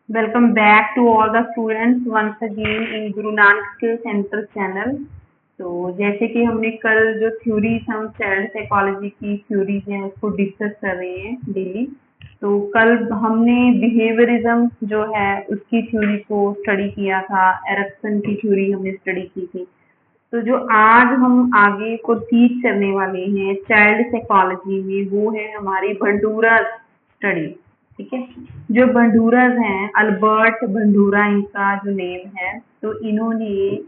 Welcome back to all the students once again in Guru Nanak Skill Center channel। तो जैसे कि हमने कल जो थ्योरीज हम चाइल्ड साइकोलॉजी की थ्योरीज हैं उसको डिस्कस कर रहे हैं डेली। तो कल हमने बिहेवियरिज्म जो है उसकी थ्योरी को स्टडी किया था, एरिक्सन की थ्योरी हमने स्टडी की थी। तो जो आज हम आगे को टीच करने वाले हैं चाइल्ड साइकोलॉजी में वो है हमारी बंडूरा स्टडी। ठीक है, जो बंडूरास हैं, अल्बर्ट बंडूरा इनका जो नेम है। तो इन्होंने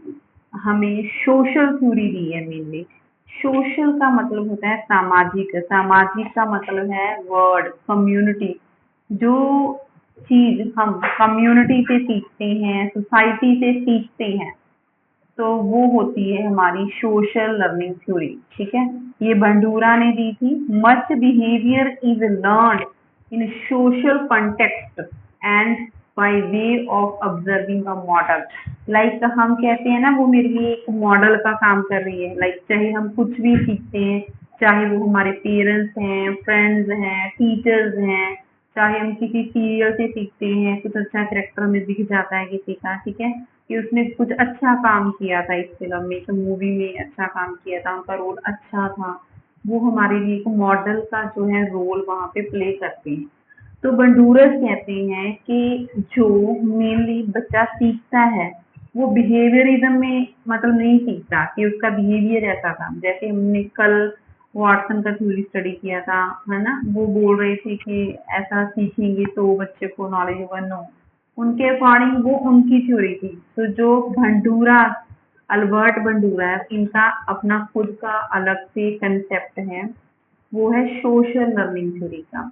हमें सोशल थ्योरी दी है। मेनली सोशल का मतलब होता है सामाजिक, सामाजिक का मतलब है वर्ड कम्युनिटी। जो चीज हम कम्युनिटी से सीखते हैं, सोसाइटी से सीखते हैं, तो वो होती है हमारी सोशल लर्निंग थ्योरी। ठीक है, ये बंडूरा ने दी थी। Much behaviour is learned in social context and by way of observing a model. Like हम कहते हैं ना, वो मेरे लिए एक मॉडल का काम कर रही है। लाइक चाहे हम कुछ भी सीखते हैं, चाहे वो हमारे पेरेंट्स हैं, फ्रेंड्स हैं, टीचर्स हैं, चाहे हम किसी सीरियल से सीखते हैं, कुछ अच्छा करेक्टर में दिख जाता है किसी का, ठीक है, कि उसने कुछ अच्छा काम किया था इस फिल्म में, इस मूवी में अच्छा काम किया था, उनका रोल अच्छा था, वो हमारे लिए एक मॉडल का जो है रोल वहाँ पे प्ले करते हैं। तो बंडूरस कहते हैं कि जो मेनली बच्चा सीखता है वो बिहेवियरिज्म में मतलब नहीं सीखता कि उसका बिहेवियर ऐसा था। जैसे हमने कल वॉटसन का थ्योरी स्टडी किया था, है ना, वो बोल रहे थे कि ऐसा सीखेंगे तो बच्चे को नॉलेजेबल हो, उनके अकॉर्डिंग वो उनकी थ्योरी थी। तो जो बंडूरा, अल्बर्ट बंडूरा है, इनका अपना खुद का अलग से कंसेप्ट है, वो है सोशल लर्निंग थ्योरी का।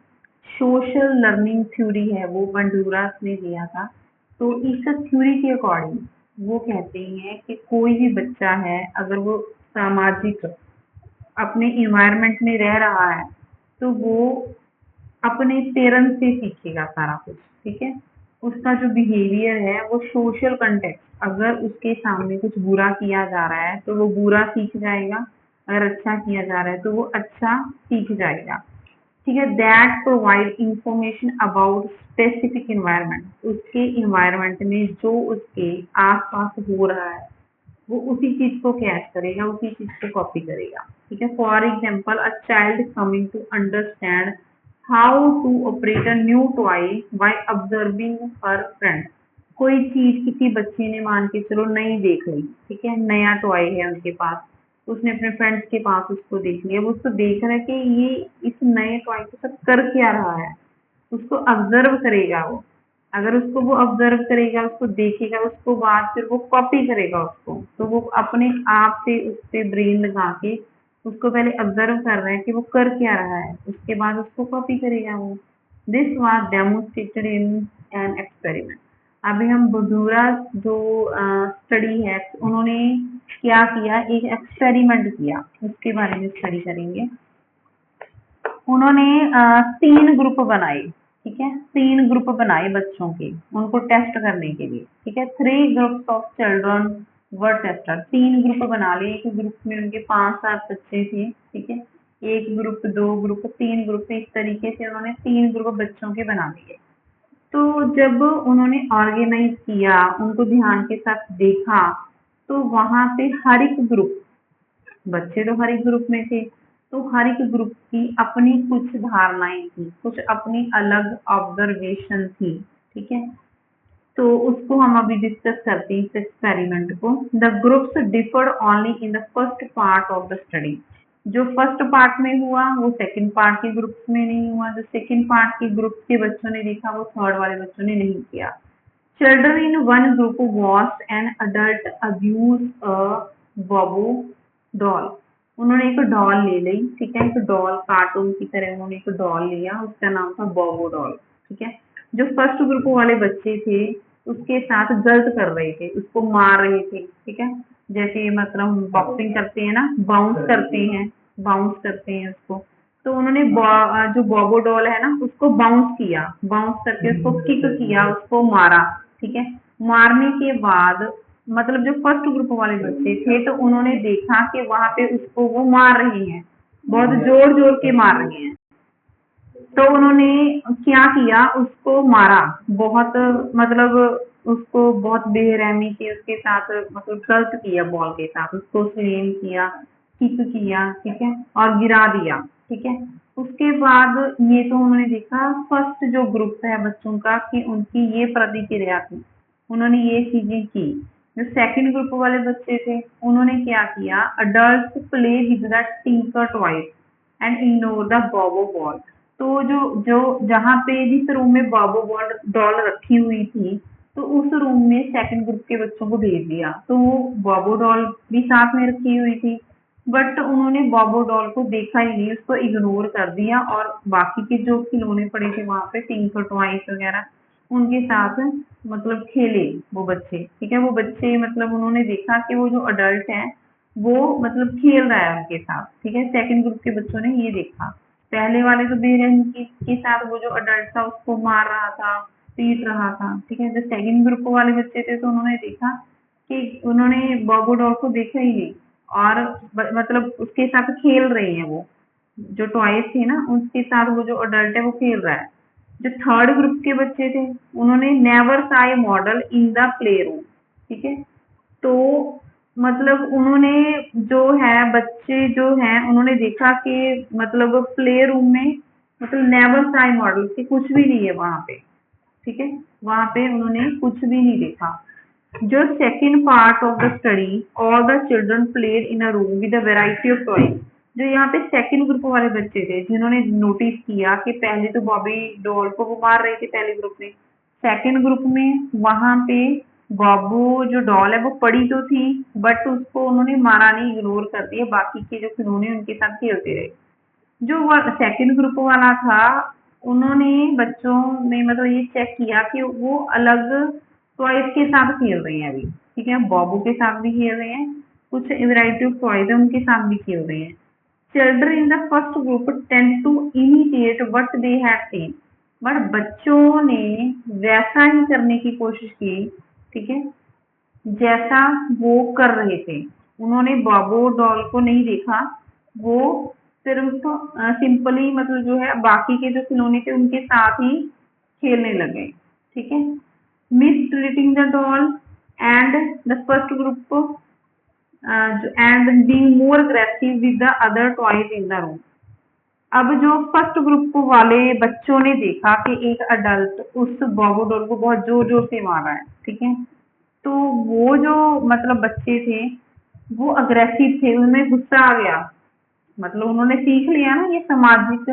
सोशल लर्निंग थ्योरी है वो बंडूरा ने दिया था। तो इस थ्योरी के अकॉर्डिंग वो कहते हैं कि कोई भी बच्चा है अगर वो सामाजिक अपने इन्वायरमेंट में रह रहा है तो वो अपने पेरेंट्स से सीखेगा सारा कुछ। ठीक है, उसका जो बिहेवियर है वो सोशल कंटेक्ट, अगर उसके सामने कुछ बुरा किया जा रहा है तो वो बुरा सीख जाएगा, अगर अच्छा किया जा रहा है तो वो अच्छा सीख जाएगा। ठीक है, that provide information about specific environment, उसके इन्वायरमेंट में जो उसके आसपास हो रहा है वो उसी चीज को कैच करेगा, उसी चीज को कॉपी करेगा। ठीक है, for example a child coming to understand how to operate a new toy by observing her friend. कोई चीज किसी बच्चे ने मान के चलो नई देख ली, ठीक है, नया टॉय है उनके पास, उसने अपने फ्रेंड्स के पास उसको देख लिया, वो उसको देख रहा है कि ये इस नए टॉय के साथ कर क्या रहा है, उसको ऑब्जर्व करेगा वो। अगर उसको वो ऑब्जर्व करेगा, उसको देखेगा, उसको बाद फिर वो कॉपी करेगा उसको, तो वो अपने आप से उस पे ब्रेन लगा के उसको पहले ऑब्जर्व कर रहा है कि वो कर क्या रहा है, उसके बाद उसको कॉपी करेगा वो। This was demonstrated in an experiment. अभी हम बंडूरा जो स्टडी है, उन्होंने क्या किया, एक एक्सपेरिमेंट किया, उसके बारे में स्टडी करेंगे। उन्होंने 3 ग्रुप बनाए। ठीक है, 3 ग्रुप बनाए बच्चों के, उनको टेस्ट करने के लिए। ठीक है, 3 groups of children were tested. 3 group बना लिए, एक ग्रुप में उनके 5-7 बच्चे थे। ठीक है, एक ग्रुप, 2 ग्रुप, 3 ग्रुप, इस तरीके से उन्होंने 3 ग्रुप बच्चों के बना लिए। तो जब उन्होंने ऑर्गेनाइज किया, उनको ध्यान के साथ देखा, तो वहां पे हर एक ग्रुप, बच्चे तो हर एक ग्रुप में थे, तो हर एक ग्रुप की अपनी कुछ धारणाएं थी, कुछ अपनी अलग ऑब्जर्वेशन थी। ठीक है, तो उसको हम अभी डिस्कस करते हैं इस एक्सपेरिमेंट को। The groups deferred only in the first part of the study. जो फर्स्ट पार्ट में हुआ वो सेकंड पार्ट के ग्रुप्स में नहीं हुआ, जो सेकंड पार्ट के ग्रुप के बच्चों ने देखा वो थर्ड वाले बच्चों ने नहीं किया। Children in one group watched an adult abuse a Bobo doll. उन्होंने एक डॉल ले ली, ठीक है, एक डॉल कार्टून की तरह उन्होंने एक डॉल लिया, उसका नाम था बॉबो डॉल। ठीक है, जो फर्स्ट ग्रुप वाले बच्चे थे उसके साथ गलत कर रहे थे, उसको मार रहे थे। ठीक है, जैसे मतलब हम बॉक्सिंग करते हैं ना, बाउंस करते हैं उसको। तो उन्होंने जो बॉबो डॉल है ना उसको बाउंस किया, बाउंस करके उसको किक किया, उसको मारा। ठीक है, मारने के बाद मतलब जो फर्स्ट ग्रुप वाले बच्चे थे तो उन्होंने देखा कि वहां पे उसको वो मार रहे हैं, बहुत जोर जोर के मार रहे हैं। तो उन्होंने क्या किया, उसको मारा बहुत, मतलब उसको बहुत बेरहमी से उसके साथ मतलब गलत किया, बॉल के साथ उसको स्लैम किया, किक किया, ठीक है, और गिरा दिया, ठीक है। उसके बाद ये तो उन्होंने देखा फर्स्ट जो ग्रुप है बच्चों का कि उनकी ये प्रतिक्रिया थी, उन्होंने ये चीजें की। जो सेकंड ग्रुप वाले बच्चे थे उन्होंने क्या किया, adult play with the tinker toys and ignore the Bobo ball. तो जो जो जहाँ पे जिस रूम में बॉबो बॉल डॉल रखी हुई थी, तो उस रूम में सेकंड ग्रुप के बच्चों को भेज दिया। तो वो बॉबो डॉल भी साथ में रखी हुई थी, बट उन्होंने बॉबो डॉल को देखा ही नहीं, उसको इग्नोर कर दिया और बाकी के जो खिलौने पड़े थे वहां पे टिंकर टॉयज वगैरह उनके साथ मतलब खेले वो बच्चे, ठीक है। वो बच्चे मतलब उन्होंने देखा कि वो जो अडल्ट है वो मतलब खेल रहा है उनके साथ, ठीक है। सेकंड ग्रुप के बच्चों ने ये देखा। पहले वाले तो बेरहमी के साथ वो जो अडल्ट था उसको मार रहा था, पीट रहा था, ठीक है। जो सेकंड ग्रुप वाले बच्चे थे तो उन्होंने देखा कि उन्होंने बॉबो डॉल को देखा ही नहीं और मतलब उसके साथ खेल रहे हैं वो, जो टॉयज थे ना उसके साथ वो जो अडल्ट है वो खेल रहा है। जो थर्ड ग्रुप के बच्चे थे उन्होंने never Sai model in the play room, ठीक है। तो मतलब उन्होंने जो है बच्चे जो हैं उन्होंने देखा कि मतलब प्ले रूम में मतलब नेवर साई मॉडल कि कुछ भी नहीं है वहां पे, ठीक है। वहां पे उन्होंने कुछ भी नहीं देखा। जो second part of the study, all the children played in a room with a variety of toys. जो यहाँ पे सेकंड ग्रुप वाले बच्चे थे जिन्होंने नोटिस किया कि पहले तो बॉबी डॉल को वो मार रहे थे पहले ग्रुप में, सेकंड ग्रुप में वहां पे बॉबू जो डॉल है वो पड़ी तो थी, बट उसको उन्होंने मारा नहीं, इग्नोर कर दिया, बाकी के जो खिलौने उनके साथ खेलते रहे। जो सेकंड ग्रुप वाला था उन्होंने बच्चों ने मतलब ये चेक किया कि वो अलग टॉयज के साथ खेल रहे हैं अभी, ठीक है। बॉबू के साथ भी खेल रहे हैं, कुछ वैरायटी ऑफ टॉयज है उनके साथ भी खेल रहे हैं। Children in the first group tend to imitate what they had seen, but बच्चों ने वैसा ही करने की कोशिश की, ठीक है, जैसा वो कर रहे थे। उन्होंने बॉबो डॉल को नहीं देखा, वो सिर्फ सिंपली मतलब जो है बाकी के जो खिलौने थे उनके साथ ही खेलने लगे, ठीक है। Miss treating the doll and the first group and being more aggressive with the other toys in the room. अब जो फर्स्ट ग्रुप वाले बच्चों ने देखा कि एक अडल्ट उस बॉबो डॉल को बहुत जोर जोर से मार रहा है, ठीक है। तो वो जो मतलब बच्चे थे वो अग्रेसिव थे, उनमें गुस्सा आ गया, मतलब उन्होंने सीख लिया ना ये सामाजिक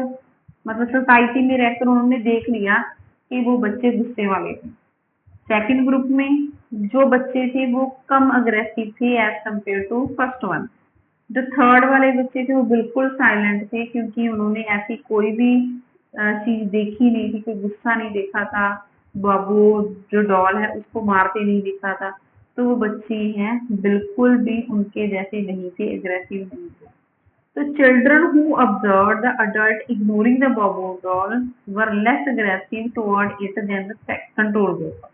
मतलब सोसाइटी में रहकर उन्होंने देख लिया कि वो बच्चे गुस्से वाले थे। सेकंड ग्रुप में जो बच्चे थे वो कम अग्रेसिव थे as compared to first one. जो थर्ड वाले बच्चे थे वो बिल्कुल साइलेंट थे क्योंकि उन्होंने ऐसी कोई भी चीज देखी नहीं थी, कोई गुस्सा नहीं देखा था, बाबू जो डॉल है उसको मारते नहीं देखा था। तो वो बच्चे हैं बिल्कुल भी उनके जैसे नहीं थे, एग्रेसिव नहीं थे। तो children who observed the adult ignoring the Bobo doll were less aggressive toward it than the control group.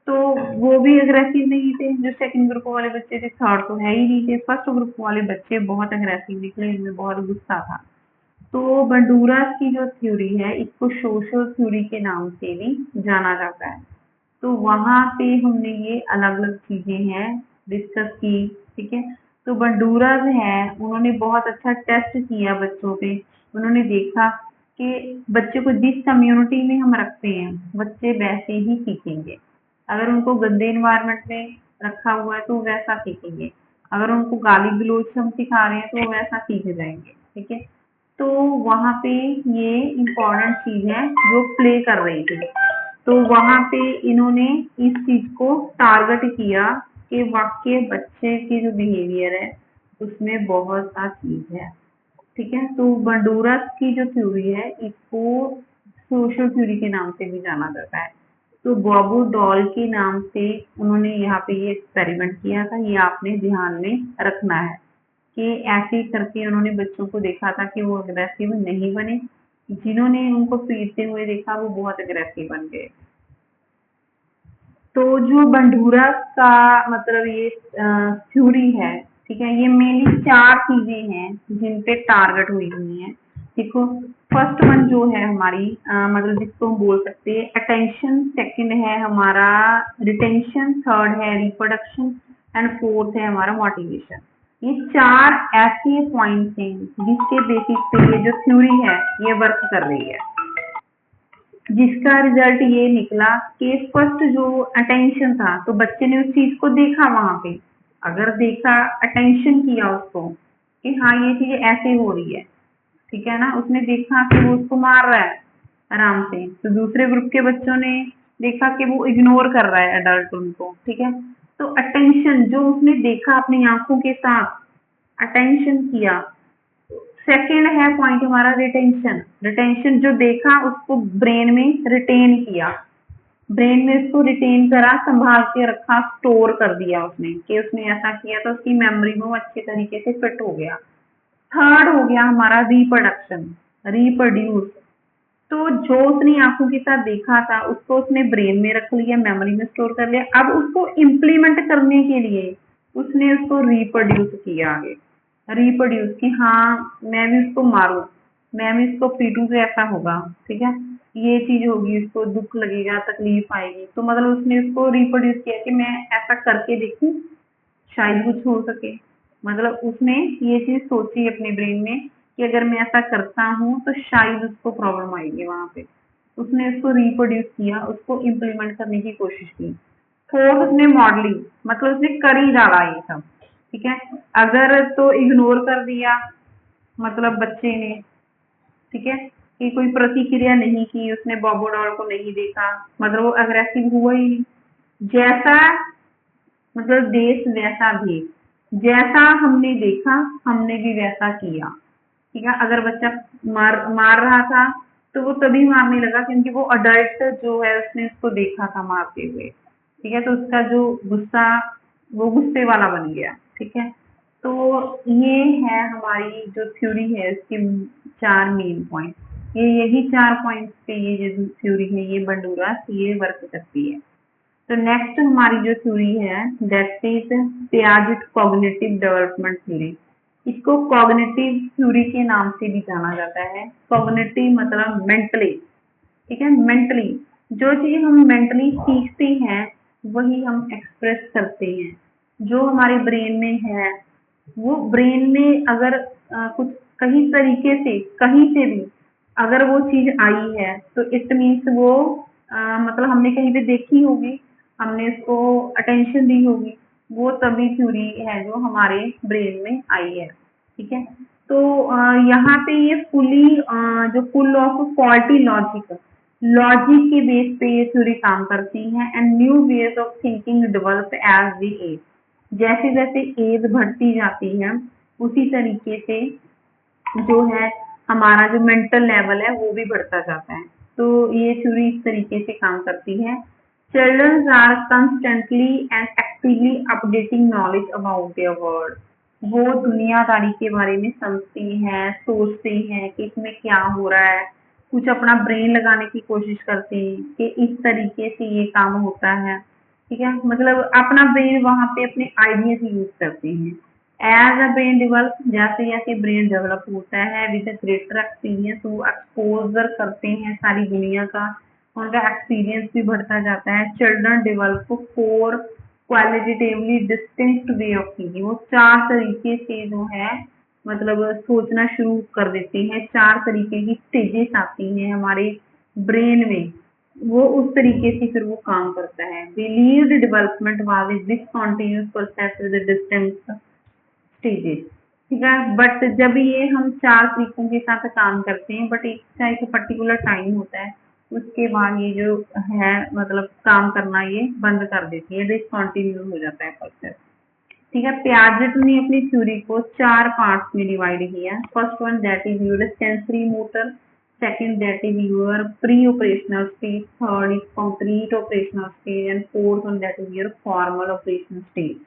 तो वो भी अग्रेसिव नहीं थे जो सेकंड ग्रुप वाले बच्चे थे, थर्ड तो है ही नहीं थे। फर्स्ट ग्रुप वाले बच्चे बहुत अग्रेसिव निकले, इनमें बहुत गुस्सा था। तो बंडूरास की जो थ्योरी है इसको सोशल थ्योरी के नाम से भी जाना जाता है। तो वहां पे हमने ये अलग अलग चीजें हैं डिस्कस की, ठीक है। तो बंडूरास है उन्होंने बहुत अच्छा टेस्ट किया बच्चों पे, उन्होंने देखा कि बच्चे को जिस कम्युनिटी में हम रखते हैं बच्चे वैसे ही सीखेंगे। अगर उनको गंदे इन्वायरमेंट में रखा हुआ है तो वैसा सीखेंगे, अगर उनको गाली गलौज हम सिखा रहे हैं तो वैसा सीख जाएंगे, ठीक है। तो वहां पे ये इम्पोर्टेंट चीज है जो प्ले कर रही थी। तो वहां पे इन्होंने इस चीज को टारगेट किया कि वाकई बच्चे की जो बिहेवियर है उसमें बहुत सा चीज है, ठीक है। तो बंडूरस की जो थ्योरी है इसको सोशल थ्योरी के नाम से भी जाना जाता है। तो बॉबो डॉल के नाम से उन्होंने यहाँ पे ये एक्सपेरिमेंट किया था, ये आपने ध्यान में रखना है कि ऐसे करके उन्होंने बच्चों को देखा था कि वो अग्रेसिव नहीं बने, जिन्होंने उनको पीटते हुए देखा वो बहुत अग्रेसिव बन गए। तो जो बंडूरा का मतलब ये थ्योरी है, ठीक है, ये मेनली चार चीजें हैं जिन पे टारगेट हुई है, देखो, फर्स्ट वन जो है हमारी मतलब जिसको हम बोल सकते हैं अटेंशन, सेकंड है हमारा रिटेंशन, थर्ड है रिप्रोडक्शन एंड फोर्थ है हमारा मोटिवेशन। ये चार ऐसे पॉइंट्स हैं जिसके बेसिस पे ये जो थ्योरी है ये वर्क कर रही है, जिसका रिजल्ट ये निकला कि फर्स्ट जो अटेंशन था, तो बच्चे ने उस चीज को देखा वहां पे, अगर देखा अटेंशन किया उसको कि हाँ ये चीज ऐसे हो रही है, ठीक है ना, उसने देखा कि वो उसको मार रहा है आराम से, तो दूसरे ग्रुप के बच्चों ने देखा कि वो इग्नोर कर रहा है अडल्ट उनको, ठीक है। तो अटेंशन जो उसने देखा अपनी आंखों के साथ, अटेंशन किया। सेकंड है पॉइंट हमारा रिटेंशन, रिटेंशन जो देखा उसको ब्रेन में रिटेन किया, ब्रेन में उसको रिटेन करा, संभाल के रखा, स्टोर कर दिया उसने कि उसने ऐसा किया, तो उसकी मेमोरी में वो अच्छे तरीके से फिट हो गया। थर्ड हो गया हमारा रिप्रोडक्शन, रिप्रोड्यूस, तो जो उसने आंखों के साथ देखा था उसको उसने ब्रेन में रख लिया, मेमोरी में स्टोर कर लिया, अब उसको इम्प्लीमेंट करने के लिए उसने उसको रिप्रोड्यूस किया आगे, रिप्रोड्यूस कि हाँ मैं भी उसको मारूं, मैं भी इसको पीटूं तो ऐसा होगा, ठीक है, ये चीज होगी, उसको दुख लगेगा, तकलीफ आएगी, तो मतलब उसने उसको रिप्रोड्यूस किया कि मैं ऐसा करके देखूं, शायद कुछ हो सके। मतलब उसने ये चीज सोची अपने ब्रेन में कि अगर मैं ऐसा करता हूँ तो शायद उसको प्रॉब्लम आएगी वहां पे, उसने उसको रिप्रोड्यूस किया, उसको इम्प्लीमेंट करने की कोशिश की। फोर्थ उसने मॉडलिंग, मतलब उसने कर ही डाला ये सब, ठीक है। अगर तो इग्नोर कर दिया मतलब बच्चे ने, ठीक है, कि कोई प्रतिक्रिया नहीं की, उसने बॉबो डॉल को नहीं देखा, मतलब वो अग्रेसिव हुआ ही नहीं, जैसा मतलब देश वैसा भेष, जैसा हमने देखा हमने भी वैसा किया, ठीक है। अगर बच्चा मार मार रहा था तो वो तभी मारने लगा क्योंकि वो अडल्ट जो है उसने उसको देखा था मारते हुए, ठीक है, तो उसका जो गुस्सा वो गुस्से वाला बन गया, ठीक है। तो ये है हमारी जो थ्योरी है इसके चार मेन पॉइंट, ये यही चार पॉइंट्स पे ये जो थ्योरी है ये बंडूरा ये वर्क करती है। तो नेक्स्ट हमारी जो थ्योरी है that is Piaget cognitive development theory. इसको कॉग्निटिव थ्योरी के नाम से भी जाना जाता है। कॉग्निटिव मतलब मेंटली, ठीक है, मेंटली जो चीज हम मेंटली सीखते हैं वही हम एक्सप्रेस करते हैं, जो हमारे ब्रेन में है वो ब्रेन में अगर कुछ कहीं तरीके से कहीं से भी अगर वो चीज आई है तो इट मीन्स वो मतलब हमने कहीं पे देखी होगी, हमने इसको अटेंशन दी होगी, वो तभी थ्योरी है जो हमारे ब्रेन में आई है, ठीक है। तो यहाँ पे ये जो full of faulty logic, logic के बेस पे ये थ्योरी काम करती है and new ways of thinking develop as we age, जैसे जैसे एज बढ़ती जाती है उसी तरीके से जो है हमारा जो मेंटल लेवल है वो भी बढ़ता जाता है। तो ये थ्योरी इस तरीके से काम करती है। Children are constantly and actively updating knowledge about their world, वो दुनियादारी के बारे में समझते हैं, सोचते हैं कि इसमें क्या हो रहा है, कुछ अपना ब्रेन लगाने की कोशिश करते हैं कि इस तरीके से ये काम होता है, ठीक है, मतलब अपना ब्रेन वहां पे अपने आइडियाज यूज करते हैं। एज अ ब्रेन डेवलप, जैसे जैसे ब्रेन डेवलप होता है विद ग्रेटर एक्सपीरियंस, वो एक्सपोजर करते हैं सारी दुनिया का, उनका एक्सपीरियंस भी बढ़ता जाता है। Children develop four qualitatively distinct way of thinking, वो चार तरीके से जो है मतलब सोचना शुरू कर देते हैं, चार तरीके की स्टेजेस आती हैं हमारे ब्रेन में, वो उस तरीके से फिर वो काम करता है। Believed development was this continuous process with distinct stages, ठीक है, बट जब ये हम चार तरीकों के साथ काम करते हैं बट एक पर्टिकुलर टाइम होता है, उसके बाद ये जो है मतलब काम करना ये बंद कर देती है, डिसकंटिन्यू हो जाता है प्रोसेस, ठीक है। पियाजेट ने अपनी थ्योरी को चार पार्ट्स में डिवाइड किया। First one that is your sensory motor, second that is your pre operational stage, third is concrete operational stage and fourth one that is your formal operational stage.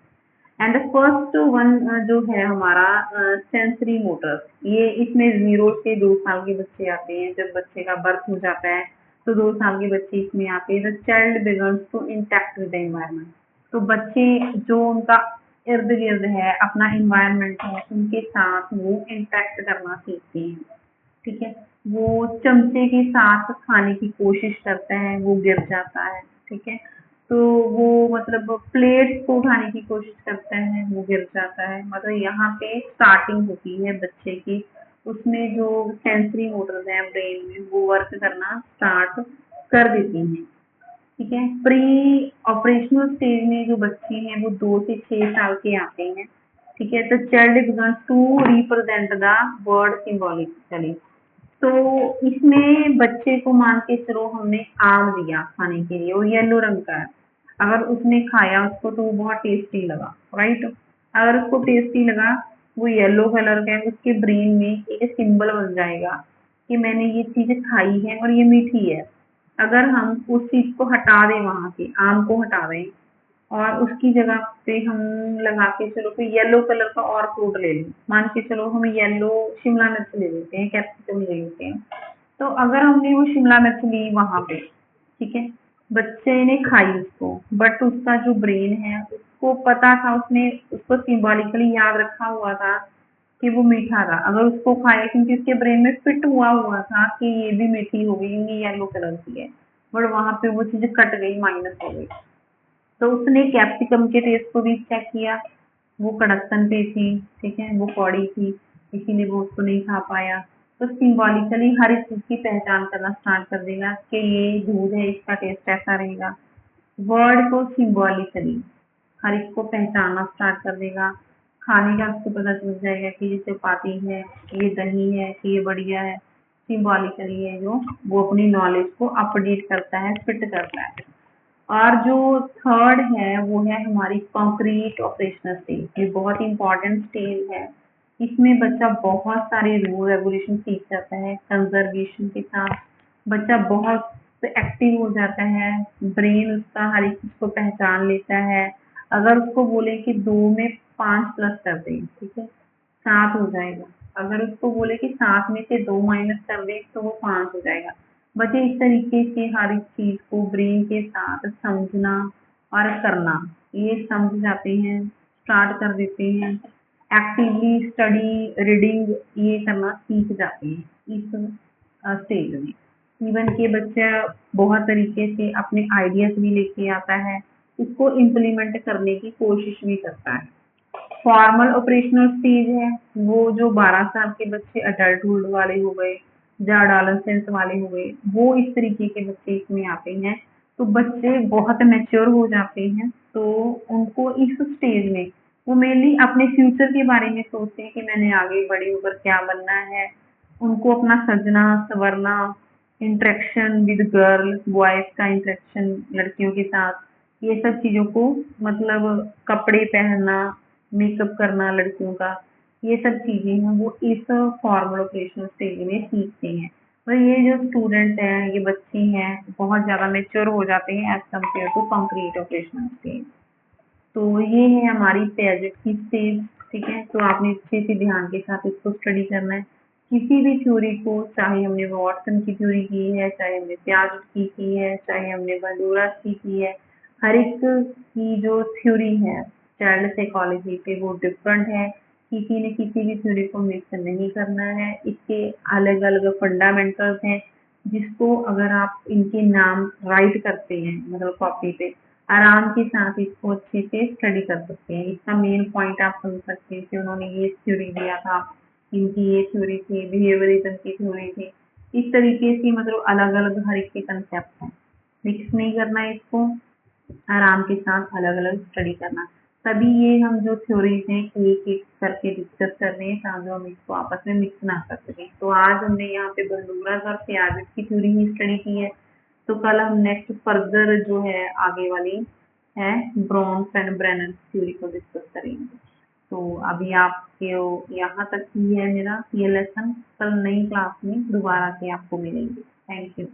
And first one जो है हमारा sensory motor, ये इसमें 0 से 2 साल के बच्चे आते हैं, जब बच्चे का बर्थ हो जाता है तो 2 साल के बच्चे इसमें आते हैं। The child begins to interact with the environment, तो बच्चे जो उनका इर्द गिर्द है अपना इन्वायरमेंट है उनके साथ वो इंटैक्ट करना सीखते हैं। ठीक है। वो चमचे के साथ खाने की कोशिश करता है, वो गिर जाता है, ठीक है। तो वो मतलब प्लेट्स को उठाने की कोशिश करता है, वो गिर जाता है। मतलब यहाँ पे स्टार्टिंग होती है बच्चे की, उसमें जो सेंसरी मोटर्स हैं ब्रेन में वो वर्क करना स्टार्ट कर देती हैं, ठीक है। प्री ऑपरेशनल स्टेज में जो बच्चे हैं वो 2 से 6 साल के आते हैं, ठीक है। तो child begins to represent the world symbolically. तो इसमें बच्चे को मान के चलो हमने आम दिया खाने के लिए, वो येलो रंग का है। अगर उसने खाया उसको तो वो बहुत टेस्टी लगा, राइट। अगर उसको टेस्टी लगा, वो येलो कलर का है, उसके ब्रेन में एक सिंबल बन जाएगा कि मैंने ये चीज खाई है और ये मीठी है। अगर हम उस चीज को हटा दें, वहां से आम को हटा दें और उसकी जगह पे हम लगा के चलो कोई येलो कलर का और फ्रूट ले लें, मान के चलो हम येलो शिमला मिर्च ले लेते हैं, कैप्सिकम ले लेते हैं। तो अगर हमने वो शिमला मिर्च ली वहां पे, ठीक है, बच्चे ने खाई उसको, बट उसका जो ब्रेन है उसको पता था, उसने उसको सिंबॉलिकली याद रखा हुआ था कि वो मीठा था। अगर उसको खाया, क्योंकि उसके ब्रेन में फिट हुआ हुआ था कि ये भी मीठी होगी क्योंकि येलो कलर की है, बट वहां पे वो चीज कट गई, माइनस हो गई। तो उसने कैप्सिकम के टेस्ट को भी चेक किया, वो कड़कपन पे थी, ठीक है, वो कौड़ी थी, इसीलिए वो उसको नहीं खा पाया। तो सिंबॉलिकली हर एक चीज की पहचान करना स्टार्ट कर देगा कि ये दूध है, इसका टेस्ट ऐसा रहेगा। वर्ड को सिंबॉलिकली हर एक को पहचानना स्टार्ट कर देगा। खाने का उसको पता चल जाएगा कि ये चपाती है, ये दही है, कि ये बढ़िया है। सिंबॉलिकली है जो वो अपनी नॉलेज को अपडेट करता है, फिट करता है। और जो थर्ड है वो है हमारी कंक्रीट ऑपरेशनल स्टेज। ये बहुत इंपॉर्टेंट स्टेज है। इसमें बच्चा बहुत सारे रूल रेगुलेशन सीख जाता है, कंजर्वेशन के साथ बच्चा बहुत एक्टिव हो जाता है। ब्रेन उसका हर एक चीज को पहचान लेता है। अगर उसको बोले कि 2 में 5 प्लस कर दे, ठीक है, 7 हो जाएगा। अगर उसको बोले कि 7 में से 2 माइनस कर दे तो वो 5 हो जाएगा। बच्चे इस तरीके से हर एक चीज को ब्रेन के साथ समझना और करना, ये समझ जाते हैं, स्टार्ट कर देते हैं। एक्टिवली स्टडी रीडिंग ये करना सीख जाते हैं इस स्टेज में। इवन के बच्चा बहुत तरीके से अपने आइडियाज भी लेके आता है, उसको इम्प्लीमेंट करने की कोशिश भी करता है। फॉर्मल ऑपरेशनल स्टेज है वो जो 12 साल के बच्चे अडल्टहुड वाले हो गए या अडोलेसेंस वाले हो गए, वो इस तरीके के बच्चे इसमें आते हैं। तो बच्चे बहुत मैच्योर हो जाते हैं, तो उनको इस स्टेज में वो मेनली अपने फ्यूचर के बारे में सोचते हैं कि मैंने आगे बड़े होकर क्या बनना है। उनको अपना सजना संवरना, इंटरेक्शन विद गर्ल बॉयज का इंटरेक्शन लड़कियों के साथ, ये सब चीजों को मतलब कपड़े पहनना, मेकअप करना लड़कियों का, ये सब चीजें हैं वो इस फॉर्मल ऑपरेशनल स्टेज में सीखते हैं। तो ये जो स्टूडेंट हैं, ये बच्चे हैं, बहुत ज्यादा मेच्योर हो जाते हैं as compared to concrete operational stage. तो ये है हमारी पेजेट की स्टेज, ठीक है। तो आपने अच्छे से ध्यान के साथ इसको स्टडी करना है। किसी भी थ्योरी को, चाहे हमने वॉटसन की थ्योरी की है, चाहे हमने पियाजेट की है, चाहे हमने बंडूरास की है, हर एक की जो थ्योरी है चाइल्ड साइकोलॉजी पे वो डिफरेंट है। किसी ने किसी भी थ्योरी को मिक्स नहीं करना है। इसके अलग अलग फंडामेंटल्स हैं, जिसको अगर आप इनके नाम राइट करते हैं मतलब कॉपी पे, आराम के साथ इसको अच्छे से स्टडी कर सकते हैं। इसका मेन पॉइंट आप समझ सकते हैं कि उन्होंने ये थ्योरी दिया था, इनकी ये थ्योरी थी, बिहेवियरिज्म की थ्योरी थी। इस तरीके से मतलब अलग अलग हर एक के कंसेप्ट हैं, मिक्स नहीं करना है इसको, आराम के साथ अलग अलग स्टडी करना। तभी ये हम जो थ्योरीज हैं एक एक करके डिस्कस कर रहे हैं ताकि हम इसको आपस में मिक्स ना कर सकें। तो आज हमने यहाँ पे बंडूरास और पियाजेट की थ्योरी ही स्टडी की है। तो कल हम नेक्स्ट फर्दर जो है आगे वाली है ब्रोन्स एंड ब्रेनन थ्योरी को डिस्कस करेंगे। तो अभी आपके यहाँ तक ही है मेरा ये लेसन। कल नई क्लास में दोबारा से आपको मिलेंगे। Thank you.